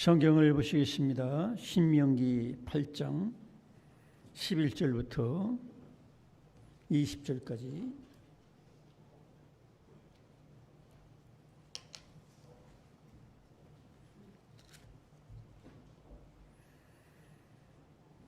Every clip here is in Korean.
성경을 보시겠습니다. 신명기 8장 11절부터 20절까지.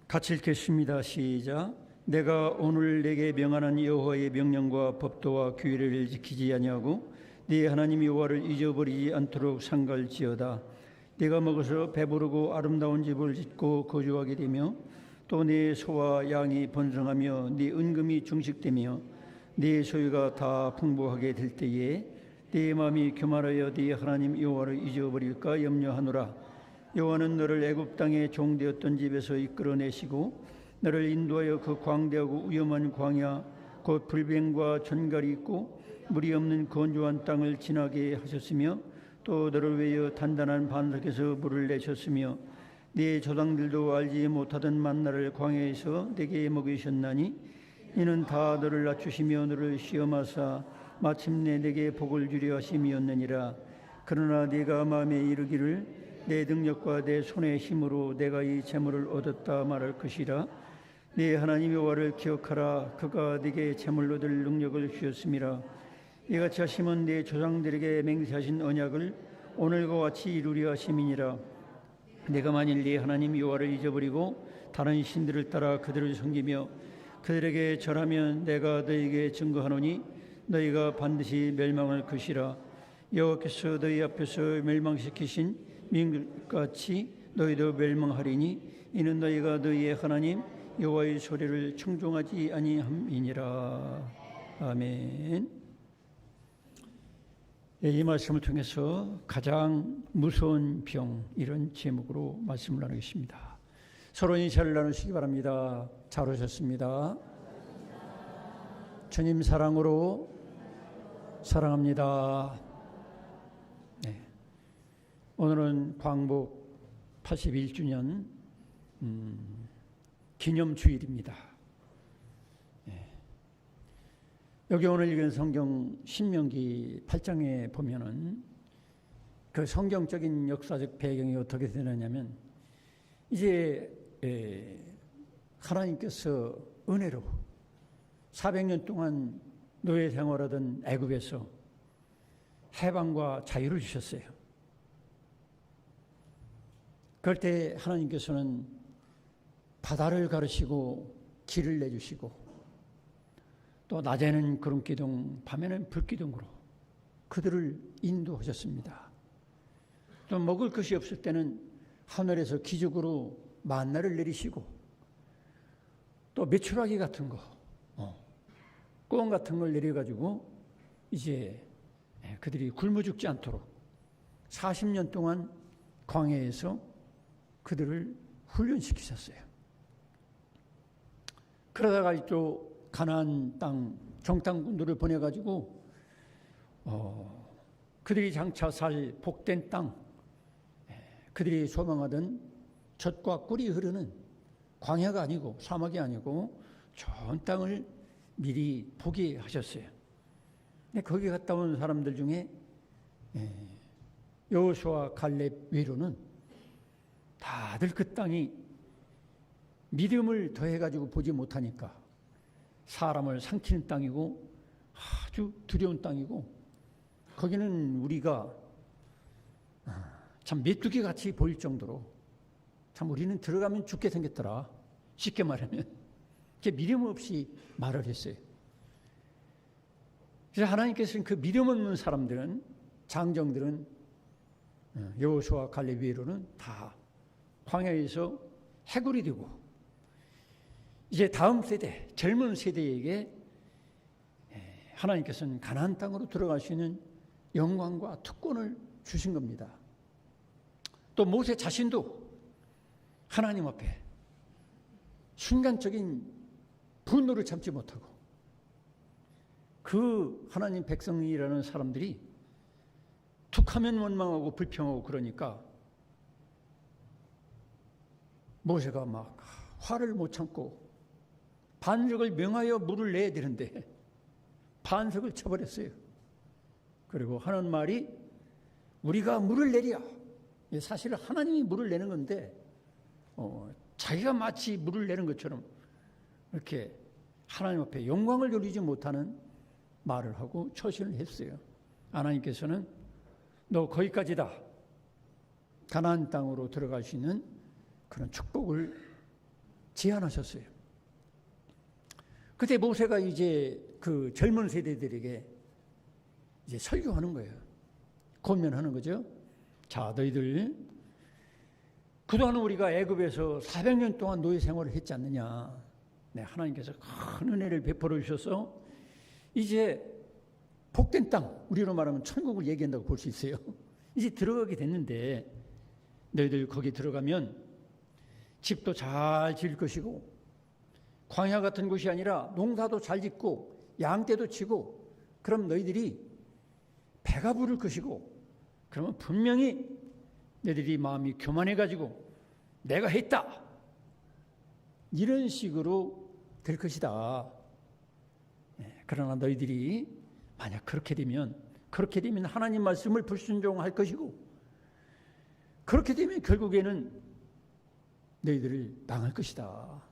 같이 읽겠습니다. 시작. 내가 오늘 내게 명하는 여호와의 명령과 법도와 규례를 지키지 아니하고 네 하나님 여호와를 잊어버리지 않도록 상갈지어다. 네가 먹어서 배부르고 아름다운 집을 짓고 거주하게 되며 또 네 소와 양이 번성하며 네 은금이 증식되며 네 소유가 다 풍부하게 될 때에 네 마음이 교만하여 네 하나님 여호와를 잊어버릴까 염려하노라. 여호와는 너를 애굽 땅에 종되었던 집에서 이끌어내시고 너를 인도하여 그 광대하고 위험한 광야 곧 불뱀과 전갈이 있고 물이 없는 건조한 땅을 지나게 하셨으며 또 너를 위하여 단단한 반석에서 물을 내셨으며 네 조상들도 알지 못하던 만나를 광야에서 내게 먹이셨나니 이는 다 너를 낮추시며 너를 시험하사 마침내 내게 복을 주려 하심이었느니라. 그러나 네가 마음에 이르기를 내 능력과 내 손의 힘으로 내가 이 재물을 얻었다 말할 것이라. 네 하나님 여호와를 기억하라. 그가 네게 재물로 얻을 능력을 주셨음이라. 이같이 하심은 네 조상들에게 맹세하신 언약을 오늘과 같이 이루려 하심이니라. 네가 만일 네 하나님 여호와를 잊어버리고 다른 신들을 따라 그들을 섬기며 그들에게 절하면 내가 너희에게 증거하노니 너희가 반드시 멸망할 것이라. 여호와께서 너희 앞에서 멸망시키신 민족같이 너희도 멸망하리니 이는 너희가 너희의 하나님 여호와의 소리를 청종하지 아니함이니라. 아멘. 이 말씀을 통해서 가장 무서운 병, 이런 제목으로 말씀을 나누겠습니다. 서로 인사를 나누시기 바랍니다. 잘 오셨습니다. 주님 사랑으로 사랑합니다. 네. 오늘은 광복 81주년 기념주일입니다. 여기 오늘 읽은 성경 신명기 8장에 보면은 그 성경적인 역사적 배경이 어떻게 되느냐면 이제 하나님께서 은혜로 400년 동안 노예 생활하던 애굽에서 해방과 자유를 주셨어요. 그럴 때 하나님께서는 바다를 가르시고 길을 내주시고 또 낮에는 구름기둥, 밤에는 불기둥으로 그들을 인도하셨습니다. 또 먹을 것이 없을 때는 하늘에서 기적으로 만나를 내리시고 또 메추라기 같은 거, 꽁 같은 걸 내려가지고 이제 그들이 굶어 죽지 않도록 40년 동안 광야에서 그들을 훈련시키셨어요. 그러다가 이쪽 가나안 땅 정탐꾼들을 보내가지고 그들이 장차 살 복된 땅, 그들이 소망하던 젖과 꿀이 흐르는 광야가 아니고 사막이 아니고 좋은 땅을 미리 보게 하셨어요. 근데 거기 갔다 온 사람들 중에 여호수아 갈렙 외로는 다들 그 땅이 믿음을 더해가지고 보지 못하니까 사람을 삼키는 땅이고 아주 두려운 땅이고 거기는 우리가 참 메뚜기 같이 보일 정도로 참 우리는 들어가면 죽게 생겼더라. 쉽게 말하면 이렇게 믿음 없이 말을 했어요. 그래서 하나님께서는 그 믿음 없는 사람들은 장정들은 여호수아 갈렙 외로는 다 광야에서 해골이 되고 이제 다음 세대, 젊은 세대에게 하나님께서는 가나안 땅으로 들어갈 수 있는 영광과 특권을 주신 겁니다. 또 모세 자신도 하나님 앞에 순간적인 분노를 참지 못하고 그 하나님 백성이라는 사람들이 툭하면 원망하고 불평하고 그러니까 모세가 막 화를 못 참고 반석을 명하여 물을 내야 되는데 반석을 쳐버렸어요. 그리고 하는 말이 우리가 물을 내랴 사실 하나님이 물을 내는 건데 자기가 마치 물을 내는 것처럼 이렇게 하나님 앞에 영광을 돌리지 못하는 말을 하고 처신을 했어요. 하나님께서는 너 거기까지다. 가나안 땅으로 들어갈 수 있는 그런 축복을 제안하셨어요. 그때 모세가 이제 그 젊은 세대들에게 이제 설교하는 거예요. 권면하는 거죠. 자, 너희들 그동안 우리가 애굽에서 400년 동안 노예 생활을 했지 않느냐. 네, 하나님께서 큰 은혜를 베풀어 주셔서 이제 복된 땅, 우리로 말하면 천국을 얘기한다고 볼 수 있어요. 이제 들어가게 됐는데 너희들 거기 들어가면 집도 잘 지을 것이고 광야 같은 곳이 아니라 농사도 잘 짓고 양떼도 치고 그럼 너희들이 배가 부를 것이고 그러면 분명히 너희들이 마음이 교만해가지고 내가 했다 이런 식으로 될 것이다. 그러나 너희들이 만약 그렇게 되면 하나님 말씀을 불순종할 것이고 그렇게 되면 결국에는 너희들을 망할 것이다.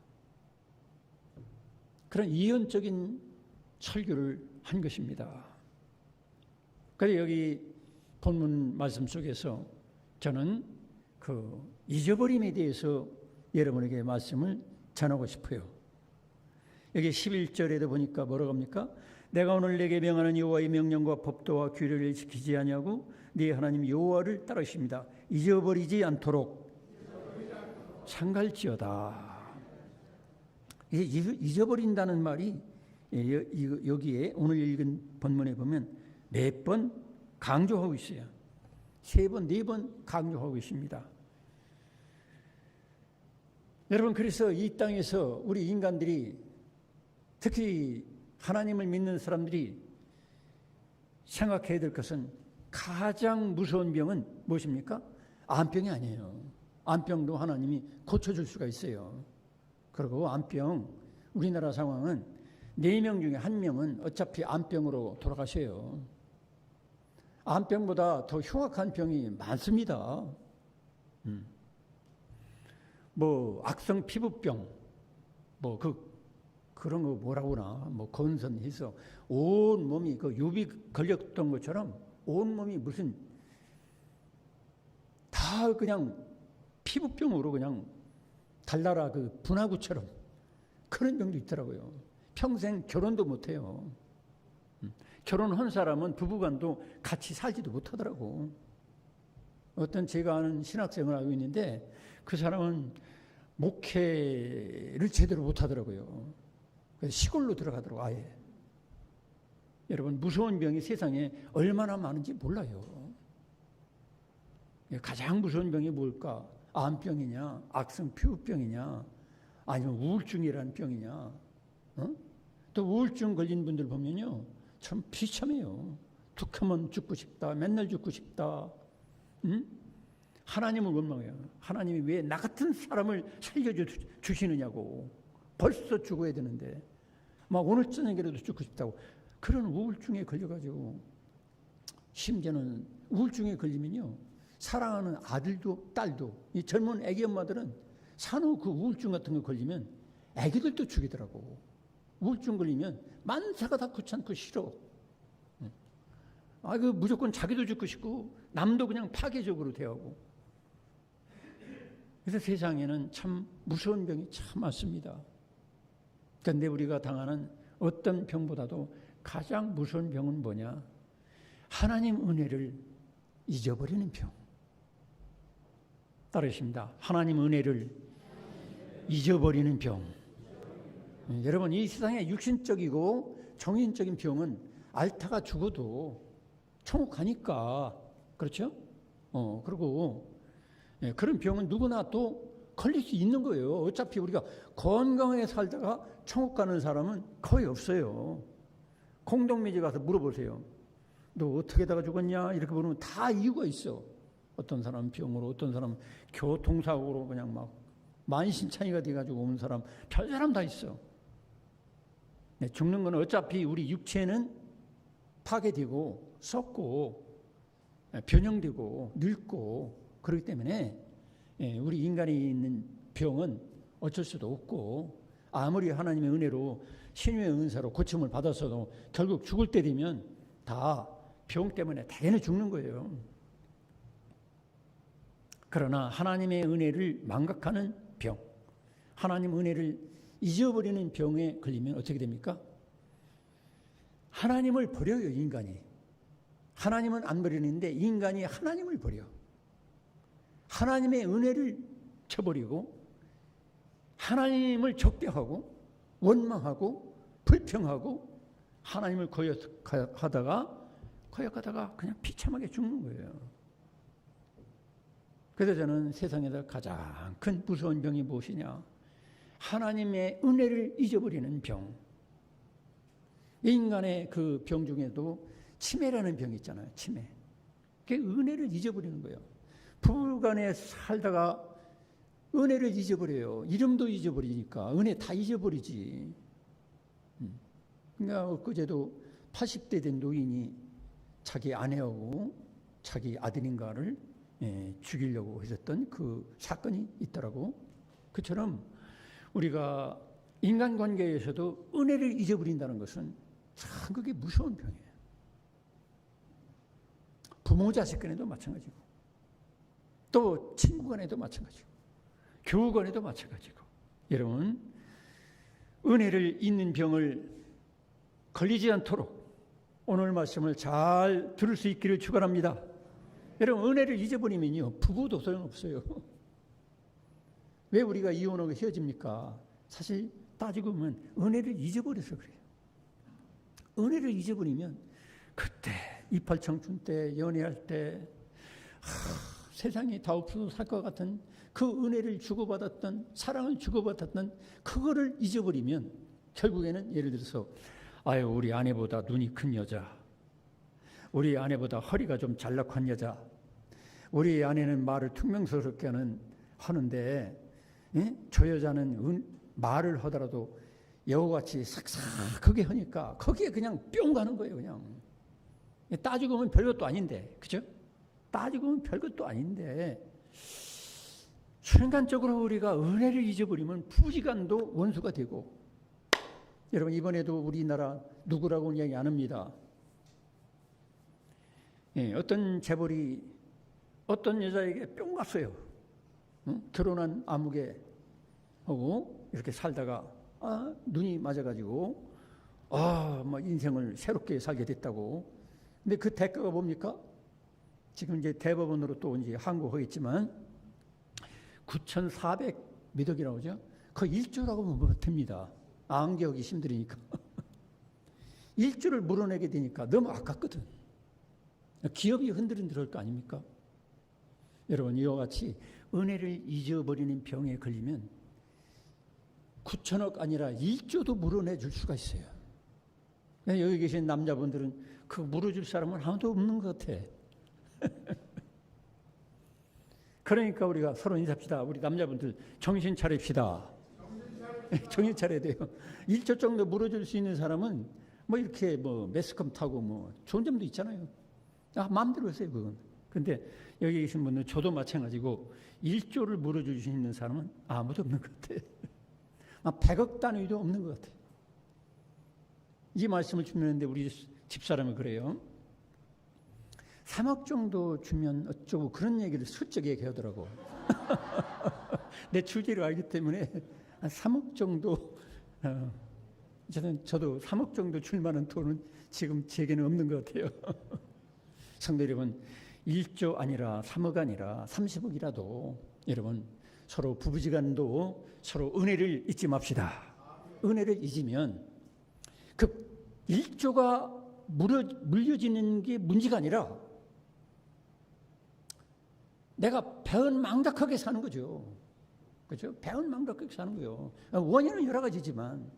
그런 예언적인 설교를 한 것입니다. 그래서 여기 본문 말씀 속에서 저는 그 잊어버림에 대해서 여러분에게 말씀을 전하고 싶어요. 여기 11절에도 보니까 뭐라고 합니까? 내가 오늘 내게 명하는 여호와의 명령과 법도와 규례를 지키지 아니하고 네 하나님 여호와를 따르십니다. 잊어버리지 않도록 상갈지어다. 잊어버린다는 말이 여기에 오늘 읽은 본문에 보면 몇 번 강조하고 있어요. 3번, 4번 강조하고 있습니다. 여러분, 그래서 이 땅에서 우리 인간들이 특히 하나님을 믿는 사람들이 생각해야 될 것은 가장 무서운 병은 무엇입니까? 암병이 아니에요. 암병도 하나님이 고쳐줄 수가 있어요. 그리고 암병, 우리나라 상황은 4명 중에 1명은 어차피 암병으로 돌아가셔요. 암병보다 더 흉악한 병이 많습니다. 뭐 악성 피부병, 뭐 그런 거 뭐라고 하나, 뭐 건선해서 온 몸이 그 유비 걸렸던 것처럼 온 몸이 무슨 다 그냥 피부병으로 그냥 달나라 그 분화구처럼 그런 병도 있더라고요. 평생 결혼도 못해요. 결혼한 사람은 부부간도 같이 살지도 못하더라고. 어떤 제가 아는 신학생을 알고 있는데 그 사람은 목회를 제대로 못하더라고요. 그래서 시골로 들어가더라고 아예. 여러분 무서운 병이 세상에 얼마나 많은지 몰라요. 가장 무서운 병이 뭘까? 암병이냐, 악성 피부병이냐, 아니면 우울증이라는 병이냐. 또 우울증 걸린 분들 보면요, 참 비참해요. 툭하면 죽고 싶다, 맨날 죽고 싶다. 하나님을 원망해요. 하나님이 왜 나 같은 사람을 살려주시느냐고. 벌써 죽어야 되는데 막 오늘 저녁이라도 죽고 싶다고. 그런 우울증에 걸려가지고 심지어는 우울증에 걸리면요, 사랑하는 아들도 딸도, 이 젊은 애기 엄마들은 산후 그 우울증 같은 거 걸리면 애기들도 죽이더라고. 우울증 걸리면 만사가 다 귀찮고 싫어. 그 무조건 자기도 죽고 싶고 남도 그냥 파괴적으로 대하고. 그래서 세상에는 참 무서운 병이 참 많습니다. 그런데 우리가 당하는 어떤 병보다도 가장 무서운 병은 뭐냐? 하나님 은혜를 잊어버리는 병. 따르십니다. 하나님 은혜를 잊어버리는 병. 여러분, 이 세상에 육신적이고 정신적인 병은 앓다가 죽어도 천국 가니까, 그렇죠? 그리고 그런 병은 누구나 또 걸릴 수 있는 거예요. 어차피 우리가 건강하게 살다가 천국 가는 사람은 거의 없어요. 공동묘지 가서 물어보세요. 너 어떻게 다가 죽었냐? 이렇게 물으면 다 이유가 있어. 어떤 사람은 병으로, 어떤 사람은 교통사고로 그냥 막 만신창이가 돼가지고 온 사람, 별 사람 다 있어. 죽는 건 어차피 우리 육체는 파괴되고 썩고 변형되고 늙고 그렇기 때문에 우리 인간이 있는 병은 어쩔 수도 없고, 아무리 하나님의 은혜로 신유의 은사로 고침을 받았어도 결국 죽을 때 되면 다 병 때문에 대개는 죽는 거예요. 그러나 하나님의 은혜를 망각하는 병, 하나님 은혜를 잊어버리는 병에 걸리면 어떻게 됩니까? 하나님을 버려요, 인간이. 하나님은 안 버리는데 인간이 하나님을 버려. 하나님의 은혜를 쳐버리고 하나님을 적대하고 원망하고 불평하고 하나님을 거역하다가 그냥 비참하게 죽는 거예요. 그래서 저는 세상에서 가장 큰 무서운 병이 무엇이냐? 하나님의 은혜를 잊어버리는 병. 인간의 그 병 중에도 치매라는 병이 있잖아요. 치매. 그게 은혜를 잊어버리는 거예요. 부부간에 살다가 은혜를 잊어버려요. 이름도 잊어버리니까 은혜 다 잊어버리지. 그러니까 엊그제도 80대 된 노인이 자기 아내하고 자기 아들인가를 죽이려고 했었던 그 사건이 있더라고. 그처럼 우리가 인간관계에서도 은혜를 잊어버린다는 것은 참 그게 무서운 병이에요. 부모 자식 간에도 마찬가지고, 또 친구 간에도 마찬가지고, 교우 간에도 마찬가지고. 여러분, 은혜를 잊는 병을 걸리지 않도록 오늘 말씀을 잘 들을 수 있기를 축원합니다. 여러분, 은혜를 잊어버리면요, 부부도 소용없어요. 왜 우리가 이혼하고 헤어집니까? 사실 따지고 보면 은혜를 잊어버려서 그래요. 은혜를 잊어버리면 그때 이팔청춘 때 연애할 때 세상이 다 없어도 살 것 같은 그 은혜를 주고받았던, 사랑을 주고받았던 그거를 잊어버리면 결국에는 예를 들어서 아유, 우리 아내보다 눈이 큰 여자, 우리 아내보다 허리가 좀 잘락한 여자, 우리 아내는 말을 퉁명스럽게 하는데 저 여자는 말을 하더라도 여우같이 삭삭하게 하니까 거기에 그냥 뿅 가는 거예요. 그냥 따지고 보면 별것도 아닌데, 그죠? 따지고 보면 별것도 아닌데 순간적으로 우리가 은혜를 잊어버리면 부지간도 원수가 되고. 여러분, 이번에도 우리나라 누구라고 이야기 안 합니다. 어떤 재벌이 어떤 여자에게 뿅 갔어요. 결혼한 아무개 하고 이렇게 살다가 눈이 맞아가지고 막 인생을 새롭게 살게 됐다고. 근데 그 대가가 뭡니까? 지금 이제 대법원으로 또 이제 항고하겠지만 9,400 몇 억이라고 하죠. 그 1조라고 보면 못합니다. 안기하기 힘드니까. 1조를 물어내게 되니까 너무 아깝거든. 기업이 흔들흔들할 거 아닙니까? 여러분, 이와 같이 은혜를 잊어버리는 병에 걸리면 9천억 아니라 1조도 물어내 줄 수가 있어요. 여기 계신 남자분들은 그 물어줄 사람은 아무도 없는 것 같아. 그러니까 우리가 서로 인사합시다. 우리 남자분들 정신 차립시다. 정신 차려야 돼요. 1조 정도 물어줄 수 있는 사람은 뭐 이렇게 뭐 매스컴 타고 뭐 좋은 점도 있잖아요. 마음대로 하세요, 그건. 근데 여기 계신 분은 저도 마찬가지고 1조를 물어줄 수 있는 사람은 아무도 없는 것 같아요. 100억 단위도 없는 것 같아요. 이 말씀을 주는데 우리 집사람은 그래요. 3억 정도 주면 어쩌고 그런 얘기를 슬쩍 얘기하더라고. 내 주제를 알기 때문에 3억 정도, 저도 3억 정도 줄 만한 돈은 지금 제게는 없는 것 같아요. 성도 여러분, 1조 아니라 3억 아니라 30억이라도 여러분 서로 부부지간도 서로 은혜를 잊지 맙시다. 은혜를 잊으면 그 1조가 물려지는 게 문제가 아니라 내가 배은망덕하게 사는 거죠. 그렇죠? 배은망덕하게 사는 거예요. 원인은 여러 가지지만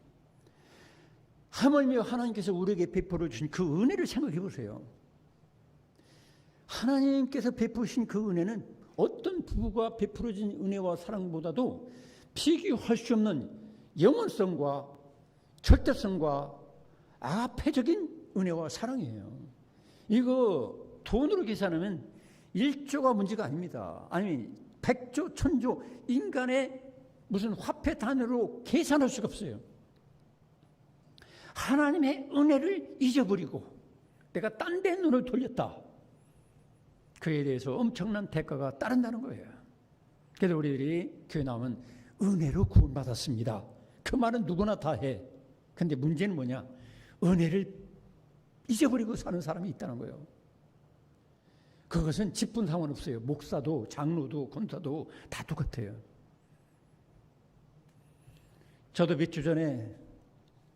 하물며 하나님께서 우리에게 베풀어 주신 그 은혜를 생각해 보세요. 하나님께서 베푸신 그 은혜는 어떤 부부가 베풀어진 은혜와 사랑보다도 비교할 수 없는 영원성과 절대성과 아폐적인 은혜와 사랑이에요. 이거 돈으로 계산하면 1조가 문제가 아닙니다. 아니 100조, 1000조 인간의 무슨 화폐 단위로 계산할 수가 없어요. 하나님의 은혜를 잊어버리고 내가 딴 데 눈을 돌렸다. 그에 대해서 엄청난 대가가 따른다는 거예요. 그래서 우리들이 교회 나오면 은혜로 구원받았습니다. 그 말은 누구나 다 해. 근데 문제는 뭐냐? 은혜를 잊어버리고 사는 사람이 있다는 거예요. 그것은 직분 상관없어요. 목사도 장로도 권사도 다 똑같아요. 저도 몇 주 전에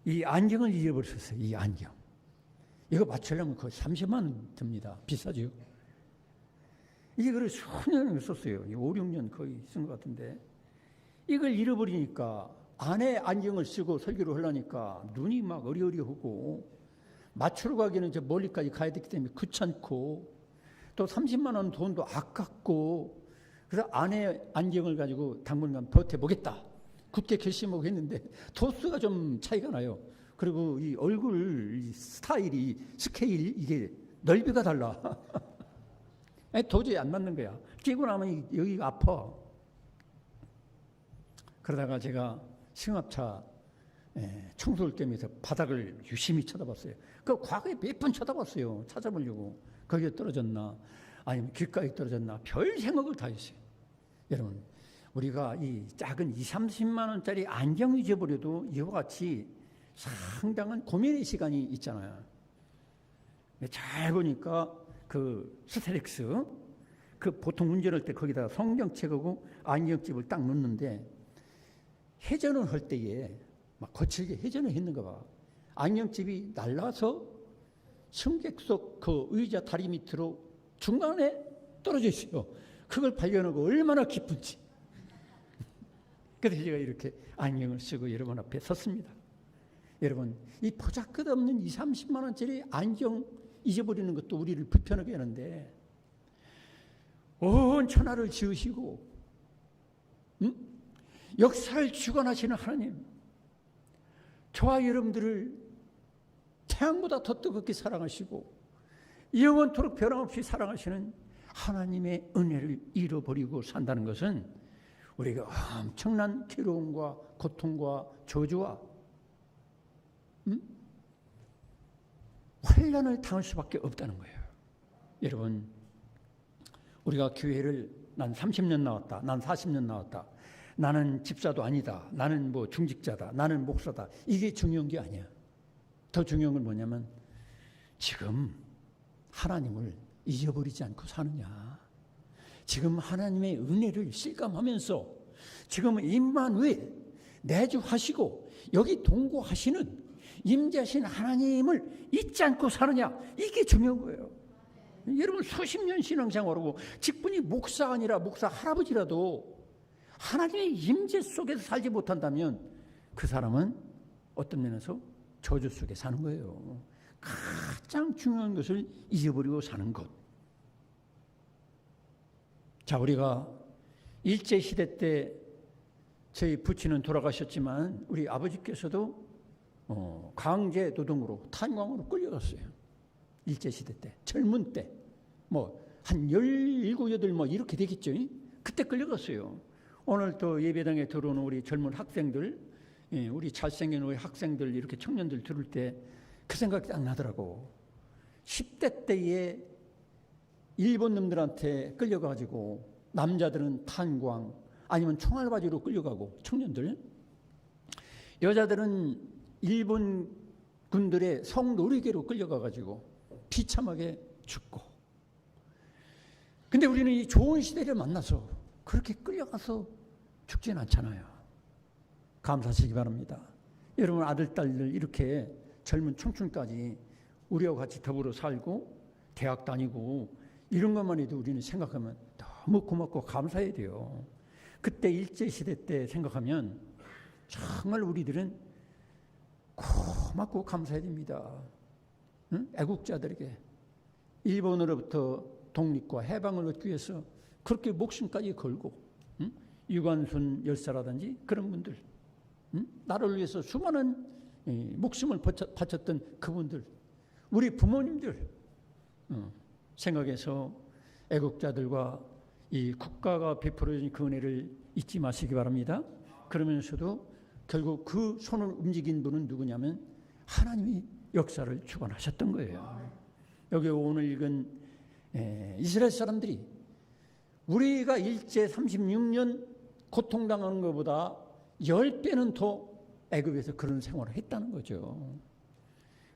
이 안경을 잊어버렸어요. 이 안경. 이거 맞추려면 거의 30만 원 듭니다. 비싸죠. 이거를 수년을 썼어요. 5, 6년 거의 쓴 것 같은데 이걸 잃어버리니까 안에 안경을 쓰고 설교를 하려니까 눈이 막 어리어리하고 맞추러 가기는 저 멀리까지 가야 되기 때문에 귀찮고 또 30만 원 돈도 아깝고 그래서 안에 안경을 가지고 당분간 버텨보겠다. 굳게 결심하고 했는데 도수가 좀 차이가 나요. 그리고 이 얼굴 스타일이 스케일 이게 넓이가 달라. 도저히 안 맞는 거야. 끼고 나면 여기가 아파. 그러다가 제가 승합차 청소를 겸해서 바닥을 유심히 쳐다봤어요. 그 과거에 몇 번 쳐다봤어요. 찾아보려고. 거기에 떨어졌나 아니면 길가에 떨어졌나 별 생각을 다 했어요. 여러분 우리가 이 작은 20, 30만 원짜리 안경 잊어버려도 이와 같이 상당한 고민의 시간이 있잖아요. 잘 보니까 그 스테렉스 그 보통 운전할 때 거기다가 성경책하고 안경집을 딱 놓는데 회전을 할 때에 막 거칠게 회전을 했는가 봐. 안경집이 날라서 승객석 그 의자 다리 밑으로 중간에 떨어져 있어요. 그걸 발견하고 얼마나 기쁜지. 그래서 제가 이렇게 안경을 쓰고 여러분 앞에 섰습니다. 여러분 이 보잘것없는 20, 30만 원짜리 안경 잊어버리는 것도 우리를 불편하게 하는데 온 천하를 지으시고 역사를 주관하시는 하나님, 저와 여러분들을 태양보다 더 뜨겁게 사랑하시고 영원토록 변함없이 사랑하시는 하나님의 은혜를 잃어버리고 산다는 것은 우리가 엄청난 괴로움과 고통과 저주와 환난을 당할 수밖에 없다는 거예요. 여러분 우리가 교회를 난 30년 나왔다. 난 40년 나왔다. 나는 집사도 아니다. 나는 뭐 중직자다. 나는 목사다. 이게 중요한 게 아니야. 더 중요한 건 뭐냐면 지금 하나님을 잊어버리지 않고 사느냐. 지금 하나님의 은혜를 실감하면서 지금 임마누엘 내주하시고 여기 동거하시는 임재하신 하나님을 잊지 않고 사느냐. 이게 중요한 거예요. 여러분 수십 년 신앙생활하고 직분이 목사 아니라 목사 할아버지라도 하나님의 임재 속에서 살지 못한다면 그 사람은 어떤 면에서 저주 속에 사는 거예요. 가장 중요한 것을 잊어버리고 사는 것. 자, 우리가 일제시대 때 저희 부친은 돌아가셨지만 우리 아버지께서도 강제 노동으로 탄광으로 끌려갔어요. 일제시대 때 젊은 때 뭐 한 17, 18 뭐 이렇게 되겠죠. 그때 끌려갔어요. 오늘 또 예배당에 들어오는 우리 젊은 학생들, 우리 잘생긴 우리 학생들 이렇게 청년들 들을 때 그 생각이 딱 나더라고. 10대 때에 일본 놈들한테 끌려가지고 남자들은 탄광 아니면 총알바지로 끌려가고 청년들, 여자들은 일본 군들의 성노리개로 끌려가가지고 비참하게 죽고. 근데 우리는 이 좋은 시대를 만나서 그렇게 끌려가서 죽진 않잖아요. 감사하시기 바랍니다. 여러분 아들, 딸들 이렇게 젊은 청춘까지 우리와 같이 더불어 살고 대학 다니고 이런 것만 해도 우리는 생각하면 너무 고맙고 감사해야 돼요. 그때 일제시대 때 생각하면 정말 우리들은 고맙고 감사해야 됩니다. 응? 애국자들에게 일본으로부터 독립과 해방을 얻기 위해서 그렇게 목숨까지 걸고, 응? 유관순 열사라든지 그런 분들, 응? 나를 위해서 수많은 목숨을 바쳤던 그분들, 우리 부모님들 생각해서 애국자들과 이 국가가 베풀어준 그 은혜를 잊지 마시기 바랍니다. 그러면서도 결국 그 손을 움직인 분은 누구냐면 하나님이 역사를 주관하셨던 거예요. 여기 오늘 읽은 이스라엘 사람들이 우리가 일제 36년 고통당하는 것보다 10배는 더 애굽에서 그런 생활을 했다는 거죠.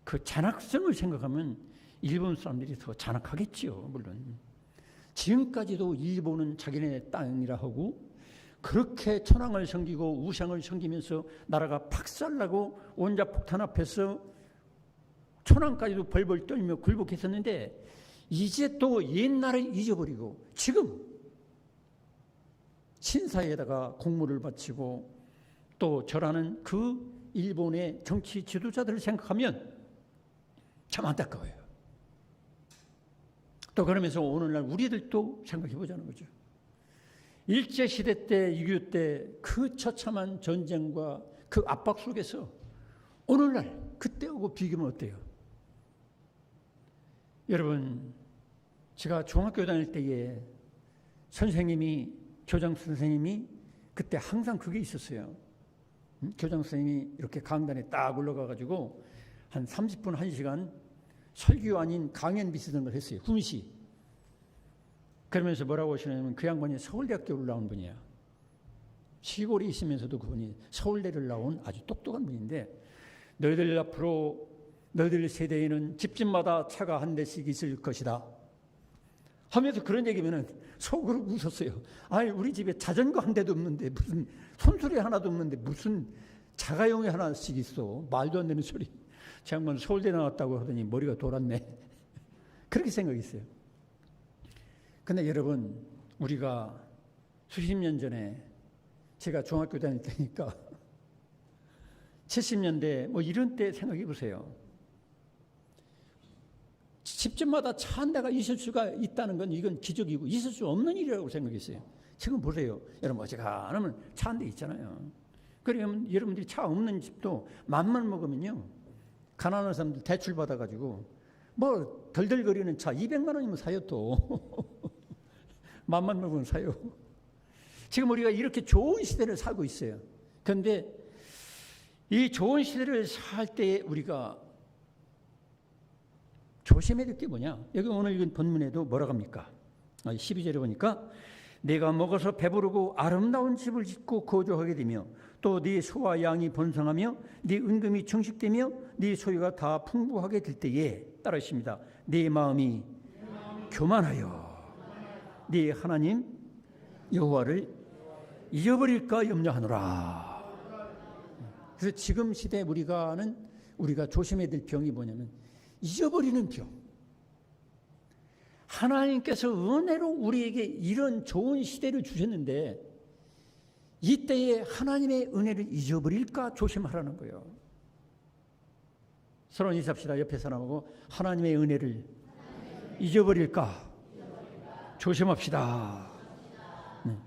그 잔악성을 생각하면 일본 사람들이 더 잔악하겠지요. 물론 지금까지도 일본은 자기네 땅이라 하고 그렇게 천황을 섬기고 우상을 섬기면서 나라가 박살나고 원자폭탄 앞에서 천황까지도 벌벌 떨며 굴복했었는데 이제 또 옛날을 잊어버리고 지금 신사에다가 공물을 바치고 또 절하는 그 일본의 정치 지도자들을 생각하면 참 안타까워요. 또 그러면서 오늘날 우리들도 생각해 보자는 거죠. 일제시대 때 6.25 때 그 처참한 전쟁과 그 압박 속에서 오늘날 그때하고 비교하면 어때요? 여러분, 제가 중학교 다닐 때에 선생님이, 교장 선생님이 그때 항상 그게 있었어요. 교장 선생님이 이렇게 강단에 딱 올라가가지고 한 30분, 1시간 설교 아닌 강연 비슷한 걸 했어요. 훈시. 그러면서 뭐라고 하시냐면 그 양반이 서울대학교를 나온 분이야. 시골에 있으면서도 그분이 서울대를 나온 아주 똑똑한 분인데 너희들 앞으로 너희들 세대에는 집집마다 차가 한 대씩 있을 것이다 하면서 그런 얘기면은 속으로 웃었어요. 아니 우리 집에 자전거 한 대도 없는데 무슨 손수레 하나도 없는데 무슨 자가용이 하나씩 있어. 말도 안 되는 소리. 제 양반 서울대 나왔다고 하더니 머리가 돌았네. 그렇게 생각했어요. 근데 여러분 우리가 수십 년 전에 제가 중학교 다닐 때니까 70년대 뭐 이런 때 생각해 보세요. 집집마다 차 한 대가 있을 수가 있다는 건 이건 기적이고 있을 수 없는 일이라고 생각했어요. 지금 보세요. 여러분 어지간하면 차 한 대 있잖아요. 그러면 여러분들이 차 없는 집도 맘만 먹으면요. 가난한 사람들 대출 받아가지고 뭐 덜덜거리는 차 200만 원이면 사요 또. 맘만 먹으면 사요. 지금 우리가 이렇게 좋은 시대를 살고 있어요. 그런데 이 좋은 시대를 살 때 우리가 조심해야 될 게 뭐냐? 여기 오늘 읽은 본문에도 뭐라고 합니까? 12절에 보니까 내가 먹어서 배부르고 아름다운 집을 짓고 거주하게 되며 또 네 소와 양이 번성하며 네 은금이 증식되며 네 소유가 다 풍부하게 될 때에 따르십니다. 네 마음이 교만하여 네 하나님 여호와를 잊어버릴까 염려하노라. 그래서 지금 시대에 우리가 조심해야 될 병이 뭐냐면 잊어버리는 병. 하나님께서 은혜로 우리에게 이런 좋은 시대를 주셨는데 이때에 하나님의 은혜를 잊어버릴까 조심하라는 거예요. 서로 인사합시다. 옆에 사람하고 하나님의 은혜를 잊어버릴까 조심합시다.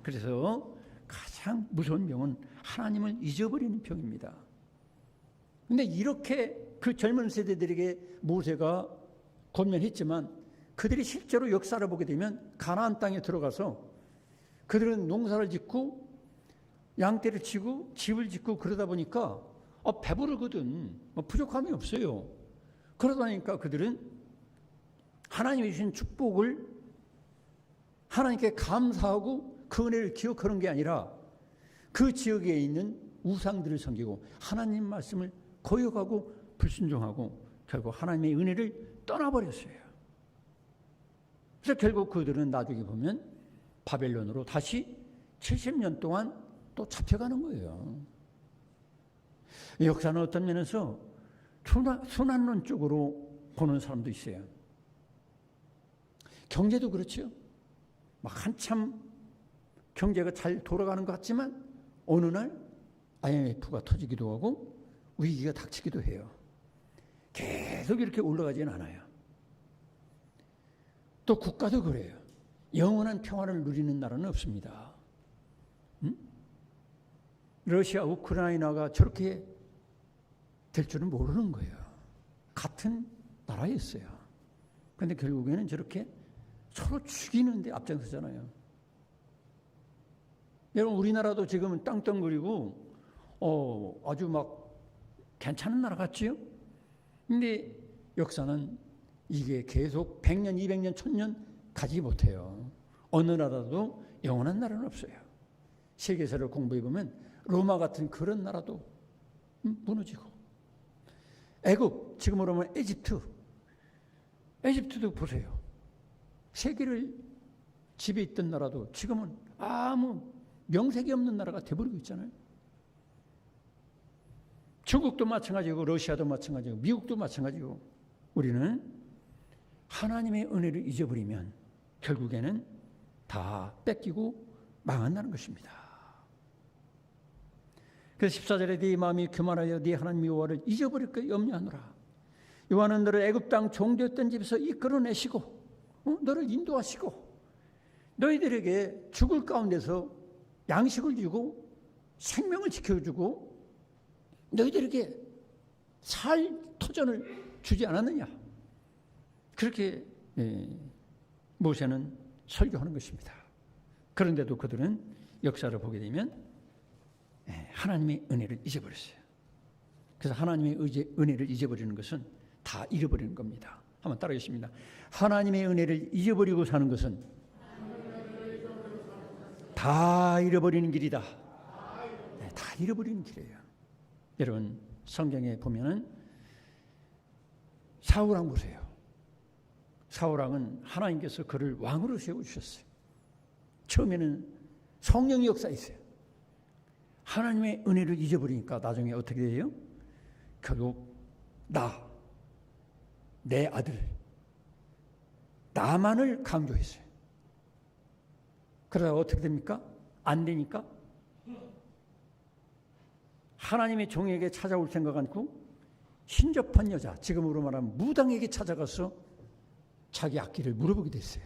그래서 가장 무서운 병은 하나님을 잊어버리는 병입니다. 그런데 이렇게 그 젊은 세대들에게 모세가 권면했지만 그들이 실제로 역사를 보게 되면 가나안 땅에 들어가서 그들은 농사를 짓고 양떼를 치고 집을 짓고 그러다 보니까 배부르거든. 부족함이 없어요. 그러다 보니까 그들은 하나님이 주신 축복을 하나님께 감사하고 그 은혜를 기억하는 게 아니라 그 지역에 있는 우상들을 섬기고 하나님 말씀을 거역하고 불순종하고 결국 하나님의 은혜를 떠나버렸어요. 그래서 결국 그들은 나중에 보면 바벨론으로 다시 70년 동안 또 잡혀가는 거예요. 역사는 어떤 면에서 순환론 쪽으로 보는 사람도 있어요. 경제도 그렇죠. 막 한참 경제가 잘 돌아가는 것 같지만 어느 날 IMF가 터지기도 하고 위기가 닥치기도 해요. 계속 이렇게 올라가지는 않아요. 또 국가도 그래요. 영원한 평화를 누리는 나라는 없습니다. 러시아, 우크라이나가 저렇게 될 줄은 모르는 거예요. 같은 나라였어요. 그런데 결국에는 저렇게 서로 죽이는데 앞장서잖아요. 여러분, 우리나라도 지금은 땅덩거리고 아주 막 괜찮은 나라 같지요? 근데 역사는 이게 계속 100년, 200년, 1000년 가지 못해요. 어느 나라도 영원한 나라는 없어요. 세계사를 공부해보면 로마 같은 그런 나라도 무너지고, 애국, 지금으로 보면 에집트도 보세요. 세계를 지배했던 나라도 지금은 아무 명색이 없는 나라가 돼버리고 있잖아요. 중국도 마찬가지고, 러시아도 마찬가지고, 미국도 마찬가지고, 우리는 하나님의 은혜를 잊어버리면 결국에는 다 뺏기고 망한다는 것입니다. 그래서 14절에 네 마음이 교만하여 네 하나님 여호와를 잊어버릴까 염려하노라. 여호와는 너를 애굽 땅 종되었던 집에서 이끌어내시고 너를 인도하시고 너희들에게 죽을 가운데서 양식을 주고 생명을 지켜주고 너희들에게 살 터전을 주지 않았느냐. 그렇게 모세는 설교하는 것입니다. 그런데도 그들은 역사를 보게 되면 하나님의 은혜를 잊어버렸어요. 그래서 하나님의 은혜를 잊어버리는 것은 다 잃어버리는 겁니다. 한번 따라하겠습니다. 하나님의 은혜를 잊어버리고 사는 것은 다 잃어버리는 길이다. 다 잃어버리는 길이에요. 여러분, 성경에 보면은 사울왕 보세요. 사울왕은 하나님께서 그를 왕으로 세워주셨어요. 처음에는 성령의 역사였어요. 하나님의 은혜를 잊어버리니까 나중에 어떻게 돼요? 결국 내 아들, 나만을 강조했어요. 그러다가 어떻게 됩니까? 안 되니까 하나님의 종에게 찾아올 생각 않고 신접한 여자, 지금으로 말하면 무당에게 찾아가서 자기 악기를 물어보게 됐어요.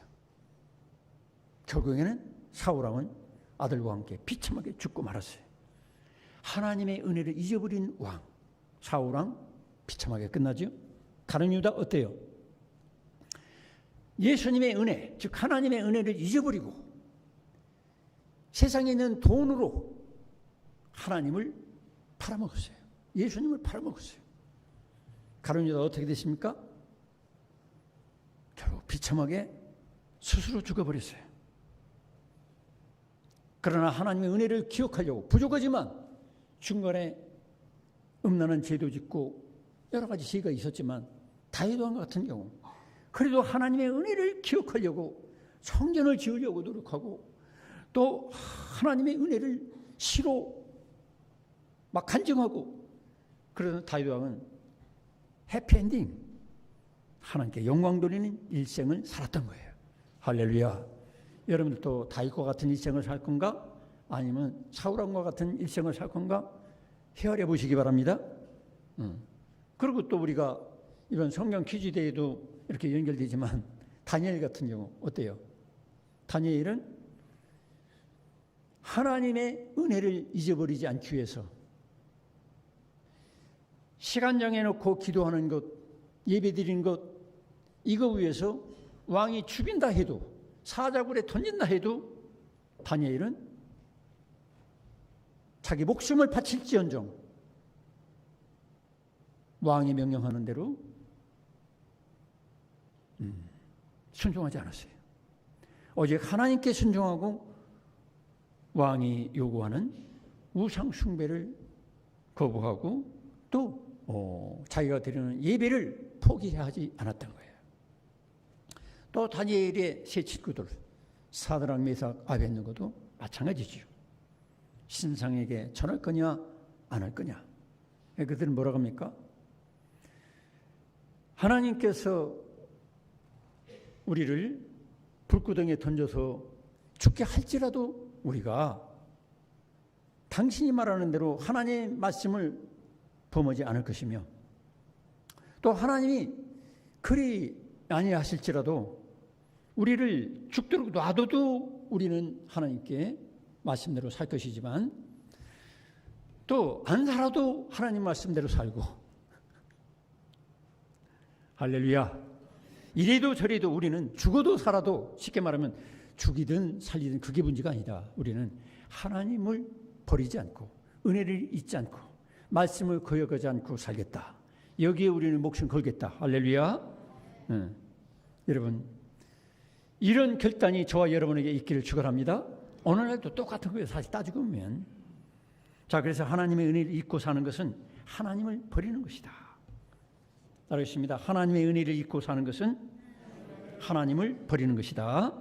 결국에는 사울왕은 아들과 함께 비참하게 죽고 말았어요. 하나님의 은혜를 잊어버린 왕, 사울왕 비참하게 끝나죠. 가룟 유다 어때요? 예수님의 은혜, 즉 하나님의 은혜를 잊어버리고 세상에 있는 돈으로 하나님을 팔아먹었어요. 예수님을 팔아먹었어요. 가룟 유다 어떻게 됐습니까? 결국 비참하게 스스로 죽어버렸어요. 그러나 하나님의 은혜를 기억하려고 부족하지만 중간에 음란한 죄도 짓고 여러 가지 죄가 있었지만 다윗 왕 같은 경우 그래도 하나님의 은혜를 기억하려고 성전을 지으려고 노력하고 또 하나님의 은혜를 시로 막 간증하고 그러는 다윗 왕은 해피엔딩, 하나님께 영광 돌리는 일생을 살았던 거예요. 할렐루야. 여러분들도 다윗과 같은 일생을 살 건가? 아니면 사울왕과 같은 일생을 살 건가? 헤아려 보시기 바랍니다. 그리고 또 우리가 이번 성경 퀴즈 대회도 이렇게 연결되지만 다니엘 같은 경우 어때요? 다니엘은 하나님의 은혜를 잊어버리지 않기 위해서 시간 정해놓고 기도하는 것, 예배드리는 것, 이거 위해서 왕이 죽인다 해도 사자굴에 던진다 해도 다니엘은 자기 목숨을 바칠지언정 왕이 명령하는 대로 순종하지 않았어요. 오직 하나님께 순종하고 왕이 요구하는 우상 숭배를 거부하고 또 자기가 드리는 예배를 포기하지 않았던 거예요. 또 다니엘의 세 친구들 사드락, 메삭, 아벳느고도 마찬가지죠. 신상에게 전할 거냐 안 할 거냐. 그들은 뭐라고 합니까? 하나님께서 우리를 불구덩이에 던져서 죽게 할지라도 우리가 당신이 말하는 대로 하나님의 말씀을 범하지 않을 것이며 또 하나님이 그리 아니하실지라도 우리를 죽도록 놔둬도 우리는 하나님께 말씀대로 살 것이지만 또 안 살아도 하나님 말씀대로 살고 할렐루야. 이래도 저래도 우리는 죽어도 살아도 쉽게 말하면 죽이든 살리든 그게 문제가 아니다. 우리는 하나님을 버리지 않고 은혜를 잊지 않고 말씀을 거역하지 않고 살겠다. 여기에 우리는 목숨 걸겠다. 할렐루야. 여러분, 이런 결단이 저와 여러분에게 있기를 축원합니다. 오늘날도 똑같은 거예요. 사실 따지고 보면. 자, 그래서 하나님의 은혜를 잊고 사는 것은 하나님을 버리는 것이다. 따르겠습니다. 하나님의 은혜를 잊고 사는 것은 하나님을 버리는 것이다.